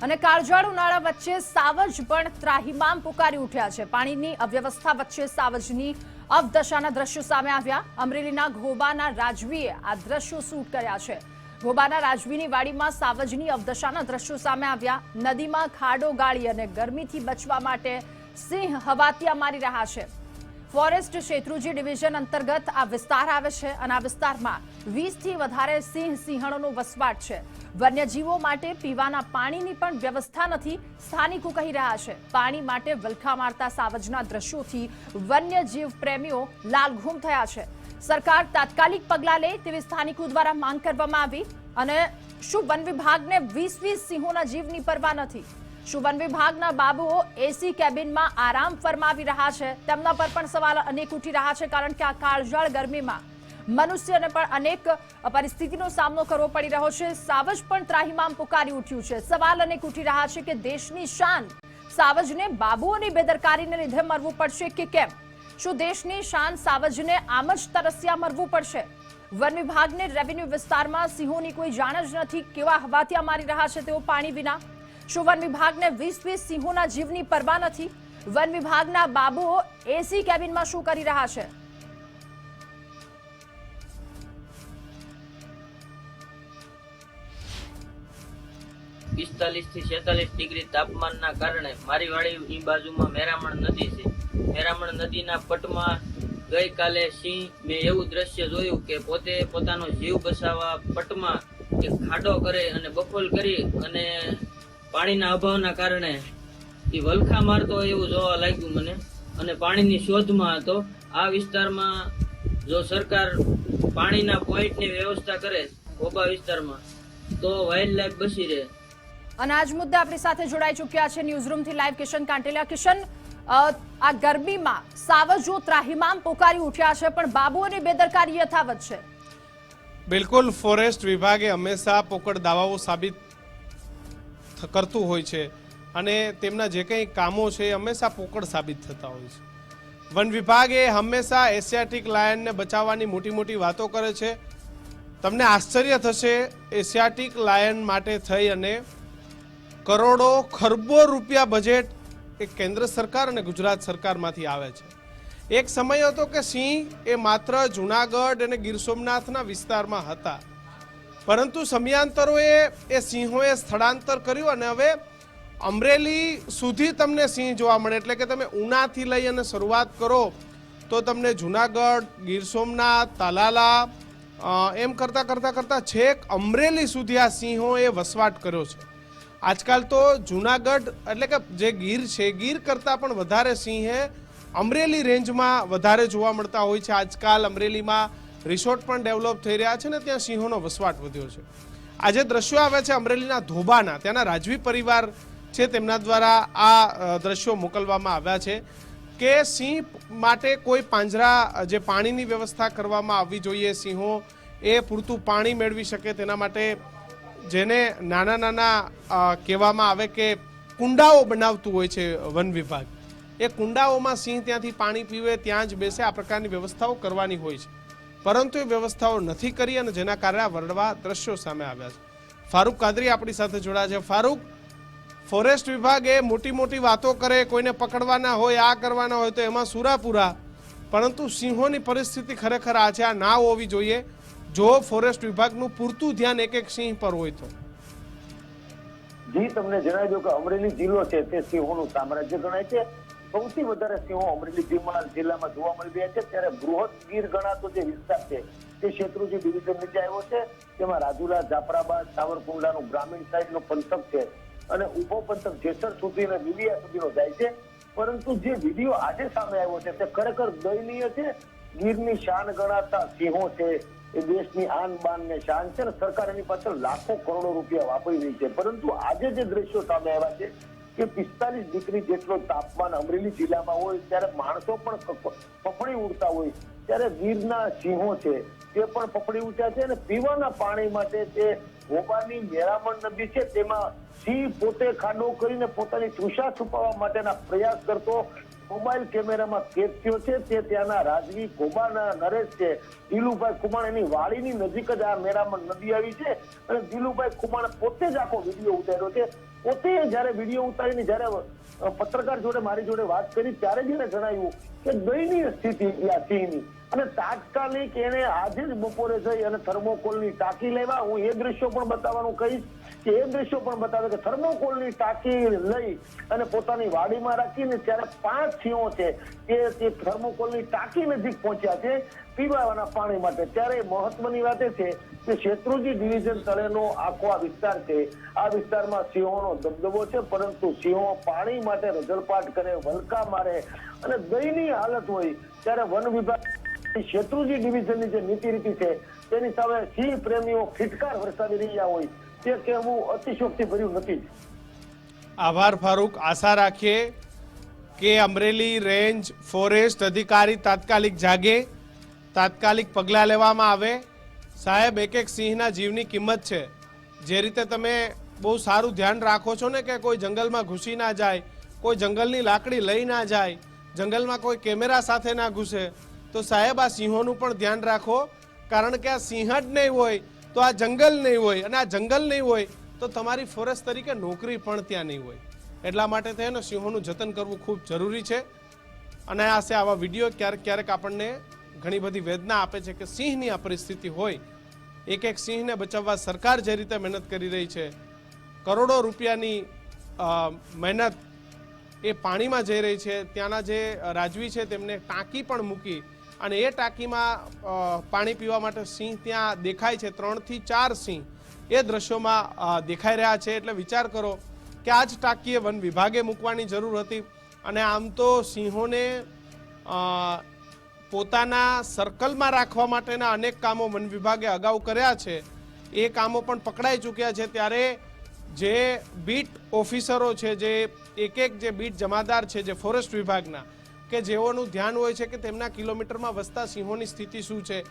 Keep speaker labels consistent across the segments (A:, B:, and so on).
A: અને કાળઝાળ ઉનાળા વચ્ચે સાવજ પણ ત્રાહિમામ પુકારી ઉઠ્યા છે। પાણીની અવ્યવસ્થા વચ્ચે સાવજની અવદશાના દ્રશ્યો સામે આવ્યા। અમરેલીના ઘોબાના રાજવીએ આ દ્રશ્યો શૂટ કર્યા છે। ઘોબાના રાજવીની વાડીમાં સાવજની અવદશાના દ્રશ્યો સામે આવ્યા। નદીમાં ખાડો ગાળી અને ગરમીથી બચવા માટે સિંહ હવાતિયા મારી રહ્યા છે। ફોરેસ્ટ શેત્રુંજી ડિવિઝન અંતર્ગત આ વિસ્તાર આવે છે અને આ વિસ્તારમાં 20 થી વધારે સિંહણોનો વસવાટ છે। વન્યજીવો માટે પીવાના પાણીની પણ વ્યવસ્થા નથી। સ્થાનિકો કહી રહ્યા છે પાણી માટે વલખા મારતા સાવજના દ્રશ્યોથી વન્યજીવ પ્રેમીઓ લાલઘૂમ થયા છે। સરકાર તાત્કાલિક પગલાં લે તેવી સ્થાનિકો દ્વારા માંગ કરવામાં આવી। અને શું વન વિભાગને 20 સિંહોના જીવની પરવા નથી? શું વન વિભાગના બાબુઓ એસી કેબિનમાં આરામ ફરમાવી રહ્યા છે? તેમના પર પણ સવાલ અનેક ઉઠી રહ્યા છે, કારણ કે આ કાળઝાળ ગરમીમાં મનુષ્યને પણ અનેક પરિસ્થિતિનો સામનો કરવો પડી રહ્યો છે। સાવજ પણ ત્રાહિમામ પુકારી ઉઠ્યું છે। સવાલ અનેક ઉઠી રહ્યા છે કે દેશની શાન સાવજને બાબુઓની બેદરકારીને લીધે મરવું પડશે કે કેમ? શું દેશની શાન સાવજને આમ જ તરસ્યા મરવું પડશે? વન વિભાગને રેવન્યુ વિસ્તારમાં સિંહોની કોઈ જાણ જ નથી। કેવા હવાતિયા મારી રહ્યા છે તેઓ પાણી વિના? શું વન વિભાગને 20 સિંહોના જીવની પરવા નથી? વન વિભાગના બાબુઓ એસી કેબિનમાં શું કરી રહ્યા છે?
B: પિસ્તાલીસ થી 46 ડિગ્રી તાપમાનના કારણે મારી વાડી બાજુમાં મેરામણ નદી છે। મેરામણ નદીના પટમાં ગઈકાલે સિંહ મેં એવું દ્રશ્ય જોયું કે પોતે પોતાનો જીવ બચાવવા પટમાં એક ખાડો કરે અને બફોલ કરી અને પાણીના અભાવના કારણે એ વલખા મારતો એવું જોવા લાગ્યું મને, અને પાણીની શોધમાં હતો। આ વિસ્તારમાં જો સરકાર પાણીના પોઈન્ટની વ્યવસ્થા કરે ઘોબા વિસ્તારમાં તો વાઇલ્ડ લાઈફ બચી રહે।
A: અને આજ મુદ્દે આપણી સાથે જોડાઈ ચૂક્યા છે ન્યૂઝરૂમથી લાઈવ કિશન કાંટેલિયા। કિશન, આ ગરમીમાં સાવજો ત્રાહિમામ પોકારી ઉઠ્યા છે, પણ બાબુઓની બેદરકારી યથાવત છે।
C: બિલકુલ, ફોરેસ્ટ વિભાગે હંમેશા પોકળ દાવાઓ સાબિત કરતું હોય છે અને તેમના જે કંઈ કામો છે એ હંમેશા પોકળ સાબિત થતા હોય છે। વન વિભાગે હંમેશા એશિયાટિક લાયનને બચાવવાની મોટી મોટી વાતો કરે છે। તમને આશ્ચર્ય થશે, એશિયાટિક લાયન માટે થઈ અને કરોડો ખરબો રૂપિયા બજેટ એ કેન્દ્ર સરકાર અને ગુજરાત સરકારમાંથી આવે છે। એક સમય હતો કે સિંહ એ માત્ર જૂનાગઢ અને ગીર સોમનાથના વિસ્તારમાં હતા, પરંતુ સમયાંતરોએ એ સિંહોએ સ્થળાંતર કર્યું અને હવે અમરેલી સુધી તમને સિંહ જોવા મળે। એટલે કે તમે ઉનાથી લઈ અને શરૂઆત કરો તો તમને જૂનાગઢ, ગીર સોમનાથ, તાલાલા એમ કરતાં છેક અમરેલી સુધી આ સિંહોએ વસવાટ કર્યો છે। આજકાલ તો જૂનાગઢ એટલે કે જે ગીર છે, ગીર કરતાં પણ વધારે સિંહે અમરેલી રેન્જમાં વધારે જોવા મળતા હોય છે। આજકાલ અમરેલીમાં રિસોર્ટ પણ ડેવલપ થઈ રહ્યા છે ને ત્યાં સિંહોનો વસવાટ વધ્યો છે। આજે દ્રશ્યો આવે છે અમરેલીના ધોબાના, ત્યાંના રાજવી પરિવાર છે તેમના દ્વારા આ દ્રશ્યો મોકલવામાં આવ્યા છે કે સિંહ માટે કોઈ પાંજરા જે પાણીની વ્યવસ્થા કરવામાં આવવી જોઈએ, સિંહો એ પૂરતું પાણી મેળવી શકે તેના માટે જેને નાના નાના કહેવામાં આવે કે કુંડાઓ બનાવતું હોય છે વન વિભાગ, એ કુંડાઓમાં સિંહ ત્યાંથી પાણી પીવે, ત્યાં જ બેસે, આ પ્રકારની વ્યવસ્થાઓ કરવાની હોય છે, પરંતુ એ વ્યવસ્થાઓ નથી કરી અને જેના કારણે આ વરડવા દ્રશ્યો સામે આવ્યા છે। ફારૂક કાદરી આપણી સાથે જોડાયા છે। ફારૂક, ફોરેસ્ટ વિભાગે મોટી મોટી વાતો કરે, કોઈને પકડવાના હોય, આ કરવાના હોય તો એમાં સુરાપુરા, પરંતુ સિંહોની પરિસ્થિતિ ખરેખર આ છે, આ ના હોવી જોઈએ જો ફોરેસ્ટ વિભાગનું પૂરતું ધ્યાન એક એક સિંહ પર હોય તો।
D: જી, તમને જણાવી દઉં કે અમરેલી જિલ્લો છે તે સિંહોનું સામ્રાજ્ય ગણાય છે। સૌથી વધારે સિંહો અમરેલી જિલ્લામાં જોવા મળી રહ્યા છે। ત્યારે બૃહદ ગીર ગણાતો જે વિસ્તાર છે તે શેત્રુંજી ડિવિઝન નીચે આવ્યો છે। તેમાં રાજુલા, જાફરાબાદ, સાવરકુંડલાનું ગ્રામીણ સાઈડનો પંથક છે અને ઉભો પંથક જેસર સુધી અને લીલિયા સુધીનો જાય છે। પરંતુ જે વિડીયો આજે સામે આવ્યો છે તે ખરેખર દયનીય છે। ગીરની શાન ગણાતા સિંહો છે એ દેશની આન બાન ને શાન છે અને સરકાર એની પાછળ લાખો કરોડો રૂપિયા વાપરી રહી છે। પરંતુ આજે જે દ્રશ્યો સામે આવ્યા છે કે 45 ડિગ્રી જેટલો તાપમાન અમરેલી જિલ્લામાં હોય ત્યારે માણસો પણ ફફડી ઉડતા હોય, ત્યારે ગીરના સિંહો છે તે પણ ફફડી ઉઠ્યા છે અને પીવાના પાણી માટે તે ઘોબાની મેરામણ નદી છે તેમાં સિંહ પોતે ખાડો કરીને પોતાની તૃષા છુપાવવા માટેના પ્રયાસ કરતો મોબાઈલ કેમેરામાં કેદ થયો છે। તે ત્યાંના રાજવી ઘોબાના નરેશ છે દિલુભાઈ ખુમાણ, એની વાડીની નજીક જ આ મેરામણ નદી આવી છે અને દિલુભાઈ ખુમાણ પોતે જ આખો વિડીયો ઉતાર્યો છે। પોતે જયારે વિડીયો ઉતારીને જયારે પત્રકાર જોડે મારી જોડે વાત કરી ત્યારે જ એને જણાવ્યું કે દયનીય સ્થિતિ આ સિંહની, અને તાત્કાલિક એને આજે જ બપોરે જઈ અને થર્મોકોલની ટાંકી લેવા, હું એ દ્રશ્યો પણ બતાવવાનું કહીશ કે એ દ્રશ્યો પણ બતાવે કે થર્મોકોલની ટાંકી લઈ અને પોતાની વાડીમાં રાખીને ત્યારે 5 સિંહો છે તે થર્મોકોલની ટાંકી નજીક પહોંચ્યા છે પીવાના પાણી માટે. ત્યારે મહત્વની વાત એ છે કે શેત્રુંજી ડિવિઝન તળેનો આખો આ વિસ્તાર છે. આ વિસ્તારમાં સિંહોનો દબદબો છે, પરંતુ સિંહો પાણી માટે રઝળપાટ કરે, વલકા મારે અને દયનીય હાલત હોય ત્યારે વન વિભાગ શેત્રુંજી ડિવિઝનની જે નીતિ રીતિ છે તેની સામે સિંહ પ્રેમીઓ ફિટકાર વરસાવી રહ્યા હોય તે કહેવું અતિશયોક્તિ ભર્યું નથી.
C: આભાર ફારૂક. આશા રાખીએ કે અમરેલી રેન્જ ફોરેસ્ટ અધિકારી તાત્કાલિક જાગે, તાત્કાલિક પગલાં લેવામાં આવે. સાહેબ, એક સિંહના જીવની કિંમત છે. જે રીતે તમે બહુ સારું ધ્યાન રાખો છો ને કે કોઈ જંગલમાં ઘૂસી ના જાય, કોઈ જંગલની લાકડી લઈ ના જાય, જંગલમાં કોઈ કેમેરા સાથે ના ઘૂસે, તો સાહેબ આ સિંહોનું પણ ધ્યાન રાખો. કારણ કે આ સિંહ જ નહીં હોય તો આ જંગલ નહીં હોય, અને આ જંગલ નહીં હોય તો તમારી ફોરેસ્ટ તરીકે નોકરી પણ ત્યાં નહીં હોય. એટલા માટે થઈને સિંહોનું જતન કરવું ખૂબ જરૂરી છે. અને આવા વિડીયો ક્યારેક ક્યારેક આપણને ઘણી બધી વેદના આપે છે કે સિંહની આ પરિસ્થિતિ હોય. એક સિંહને બચાવવા સરકાર જે રીતે મહેનત કરી રહી છે, કરોડો રૂપિયાની મહેનત એ પાણીમાં જઈ રહી છે. ત્યાંના જે રાજવી છે તેમને ટાંકી પણ મૂકી અને એ ટાંકીમાં પાણી પીવા માટે સિંહ ત્યાં દેખાય છે. 3 થી 4 સિંહ એ દ્રશ્યોમાં દેખાઈ રહ્યા છે. એટલે વિચાર કરો કે આ જ ટાંકીએ વન વિભાગે મૂકવાની જરૂર હતી. અને આમ તો સિંહોને પોતાના સર્કલમાં રાખવા માટેના અનેક કામો વન વિભાગે અગાઉ કર્યા છે. એ કામો પણ પકડાઈ ચૂક્યા છે. ત્યારે જે બીટ ઓફિસરો છે, જે એક જે બીટ જમાદાર છે જે ફોરેસ્ટ વિભાગના, કે જેઓનું ધ્યાન હોય છે કે તેમના કિલોમીટરમાં વસતા સિંહોની સ્થિતિ શું છે,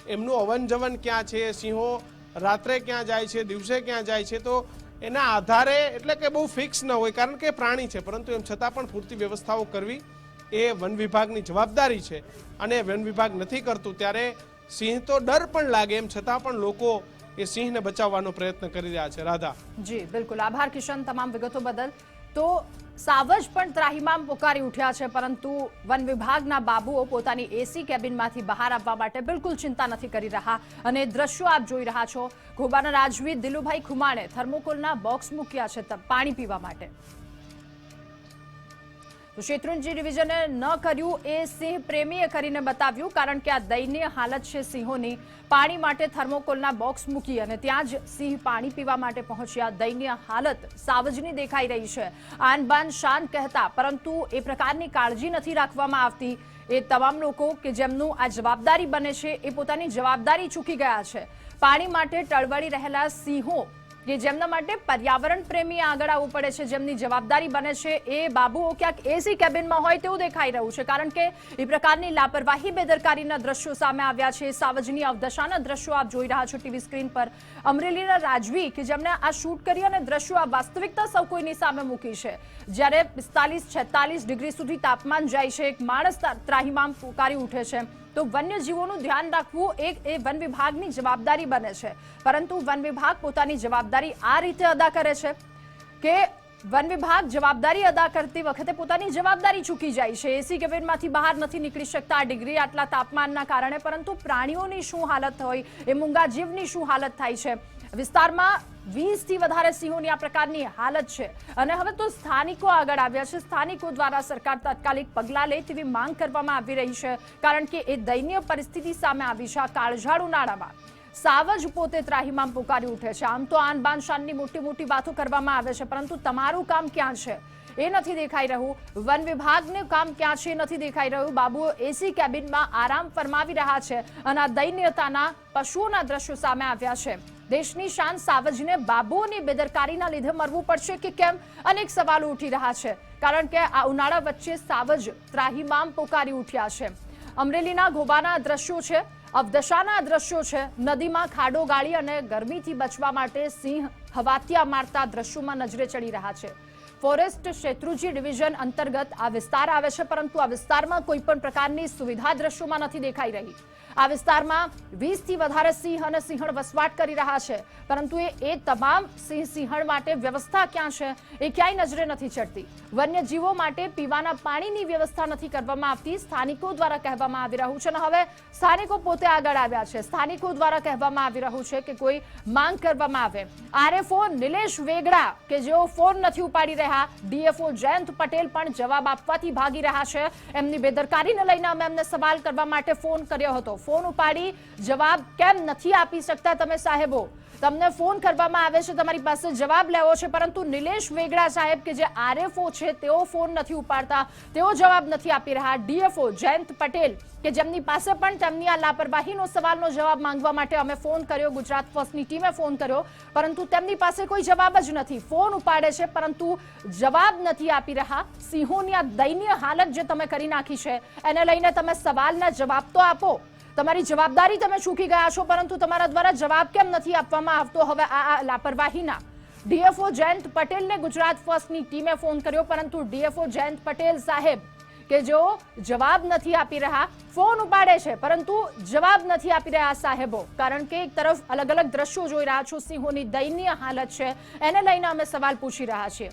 C: એમનું અવન જવન ક્યાં છે, સિંહો રાત્રે ક્યાં જાય છે, દિવસે ક્યાં જાય છે, તો એના આધારે, એટલે કે બહુ ફિક્સ ન હોય કારણ કે પ્રાણી છે, પરંતુ એમ છતાં પણ પૂરતી વ્યવસ્થાઓ કરવી એ વન વિભાગની જવાબદારી છે. અને વન વિભાગ નથી કરતું ત્યારે સિંહ તો ડર પણ લાગે, એમ છતાં પણ લોકો એ સિંહને બચાવવાનો પ્રયત્ન કરી રહ્યા છે. રાધા.
A: જી બિલકુલ, આભાર કિશન તમામ વિગતો બદલ. તો સાવજ પણ ત્રાહિમામ પોકારી ઉઠ્યા છે, પરંતુ વન વિભાગના બાબુઓ પોતાની એસી કેબિનમાંથી બહાર આવવા માટે બિલકુલ ચિંતા નથી કરી રહ્યા. અને દ્રશ્યો આપ જોઈ રહ્યા છો, ઘોબાના રાજવી દિલુભાઈ ખુમાણે થર્મોકોલના બોક્સ મૂક્યા છે પાણી પીવા માટે. તો શેત્રુંજી ડિવિઝને ન કર્યું એ સિંહ પ્રેમીએ કરીને બતાવ્યું, કારણ કે આ દયનીય હાલત છે સિંહોની. પાણી માટે થર્મોકોલના બોક્સ મૂકી અને ત્યાં જ સિંહ પાણી પીવા માટે પહોંચ્યા. દયનીય હાલત સાવજની દેખાઈ રહી છે, આન બાન શાન કહેતા, પરંતુ એ પ્રકારની કાળજી નથી રાખવામાં આવતી. એ તમામ લોકો કે જેમનું આ જવાબદારી બને છે એ પોતાની જવાબદારી ચૂકી ગયા છે. પાણી માટે ટળવળી રહેલા સિંહો કે જેમના માટે પર્યાવરણ પ્રેમી આગળ આવવું પડે છે, જેમની જવાબદારી બને છે, એ બાબુઓ ક્યાંક એસી કેબિનમાં હોય તેવું દેખાઈ રહ્યું છે. કારણ કે એ પ્રકારની લાપરવાહી, બેદરકારીના દ્રશ્યો સામે આવ્યા છે. સાવજની અવદશાના દ્રશ્યો આપ જોઈ રહ્યા છો ટીવી સ્ક્રીન પર. અમરેલીના રાજવી કે જેમને આ શૂટ કરી અને દ્રશ્યો આ વાસ્તવિકતા સૌ કોઈની સામે મૂકી છે. જ્યારે 45-46 ડિગ્રી સુધી તાપમાન જાય છે, એક માણસ ત્રાહિમામ પુકારી ઉઠે છે, તો વન્યજીવોનું ધ્યાન રાખવું એ વન વિભાગની જવાબદારી બને છે. પરંતુ વન વિભાગ પોતાની જવાબદારી આ રીતે અદા કરે છે કે વન વિભાગ જવાબદારી અદા કરતી વખતે પોતાની જવાબદારી ચૂકી જાય છે. એસી કેબિનમાંથી બહાર નથી નીકળી શકતા આ ડિગ્રી આટલા તાપમાનના કારણે, પરંતુ પ્રાણીઓની શું હાલત હોય, એ મૂંગા જીવની શું હાલત થાય છે. વિસ્તારમાં 20 થી વધારે સિંહોની આ પ્રકારની હાલત છે. અને હવે તો સ્થાનિકો આગળ આવ્યા છે. સ્થાનિકો દ્વારા સરકાર તાત્કાલિક પગલાં લે તેવી માંગ કરવામાં આવી રહી છે, કારણ કે એ દયનીય પરિસ્થિતિ સામે આવી છે. આ કાળઝાળ ઉનાળામાં સાવજ પોતે ત્રાહિમામ પુકારી ઉઠે છે. આમ તો આન બાન શાનની મોટી મોટી વાતો કરવામાં આવે છે, પરંતુ તમારું કામ ક્યાં છે એ નથી દેખાઈ રહ્યું. વન વિભાગનું કામ ક્યાં છે એ નથી દેખાઈ રહ્યું. બાબુઓ એસી કેબિનમાં આરામ ફરમાવી રહ્યા છે અને આ દયનીયતાના પશુઓના દ્રશ્યો સામે આવ્યા છે. દેશની શાન સાવજને બાબુઓની બેદરકારીના લીધે મરવું પડશે કે કેમ, અનેક સવાલો ઉઠી રહ્યા છે. કારણ કે આ ઉનાળા વચ્ચે સાવજ ત્રાહિમામ પોકારી ઉઠ્યા છે. અમરેલીના ઘોબાના દ્રશ્યો છે, અવદશાના દ્રશ્યો છે. નદીમાં ખાડો ગાળી અને ગરમીથી બચવા માટે સિંહ હવાતિયા મારતા દ્રશ્યોમાં નજરે ચડી રહ્યા છે। ફોરેસ્ટ શેત્રુંજી ડિવિઝન અંતર્ગત આ વિસ્તાર આવે છે, પરંતુ આ વિસ્તારમાં કોઈ પણ પ્રકારની સુવિધા દ્રશ્યોમાં નથી દેખાઈ રહી। આ વિસ્તારમાં 20 થી વધારે સિંહ અને સિંહણ વસવાટ કરી રહ્યા છે, પરંતુ એ તમામ સિંહ સિંહણ માટે વ્યવસ્થા ક્યાં છે એ ક્યાંય નજરે નથી ચડતી। વન્યજીવો માટે પીવાના પાણીની વ્યવસ્થા નથી કરવામાં આવતી, સ્થાનિકો દ્વારા કહેવામાં આવી રહ્યું છે। અને હવે સ્થાનિકો પોતે આગળ આવ્યા છે। સ્થાનિકો દ્વારા કહેવામાં આવી રહ્યું છે કે કોઈ માંગ કરવામાં આવે। આરએફઓ નિલેશ વેગડા કે જેઓ ફોન નથી ઉપાડી રહ્યા, ડીએફઓ જયંત પટેલ પણ જવાબ આપવાથી ભાગી રહ્યા છે। એમની બેદરકારીને લઈને અમે એમને સવાલ કરવા માટે ફોન કર્યો હતો। ફોન ઉપાડી જવાબ કેમ નથી આપી શકતા તમે સાહેબો? તમને ફોન કરવામાં આવે છે, તમારી પાસે જવાબ લેવો છે, પરંતુ નિલેશ વેગડા સાહેબ કે જે આરએફઓ છે તેઓ ફોન નથી ઉપાડતા, તેઓ જવાબ નથી આપી રહ્યા। ડીએફઓ જયંત પટેલ કે જેમની પાસે પણ તેમની આ લાપરવાહીનો સવાલનો જવાબ માંગવા માટે અમે ફોન કર્યો, ગુજરાત ફર્સ્ટની ટીમે ફોન કર્યો, પરંતુ તેમની પાસે કોઈ જવાબ જ નથી। ફોન ઉપાડે છે પરંતુ જવાબ નથી આપી રહ્યા। સિંહોની આ દયનીય હાલત જે તમે કરી નાખી છે એને લઈને તમે સવાલના જવાબ તો આપો। તમારી જવાબદારી તમે ચૂકી ગયા છો, પરંતુ તમારા દ્વારા જવાબ કેમ નથી આપવામાં આવતો? હવે આ લાપરવાહીના ડીએફઓ જયંત પટેલને ગુજરાત ફર્સ્ટની ટીમે ફોન કર્યો, પરંતુ ડીએફઓ જયંત પટેલ સાહેબ કે જેઓ જવાબ નથી આપી રહ્યા, ફોન ઉપાડે છે પરંતુ જવાબ નથી આપી રહ્યા સાહેબો। કારણ કે એક તરફ અલગ અલગ દ્રશ્યો જોઈ રહ્યા છો, સિંહોની દયનીય હાલત છે, એને લઈને અમે સવાલ પૂછી રહ્યા છીએ।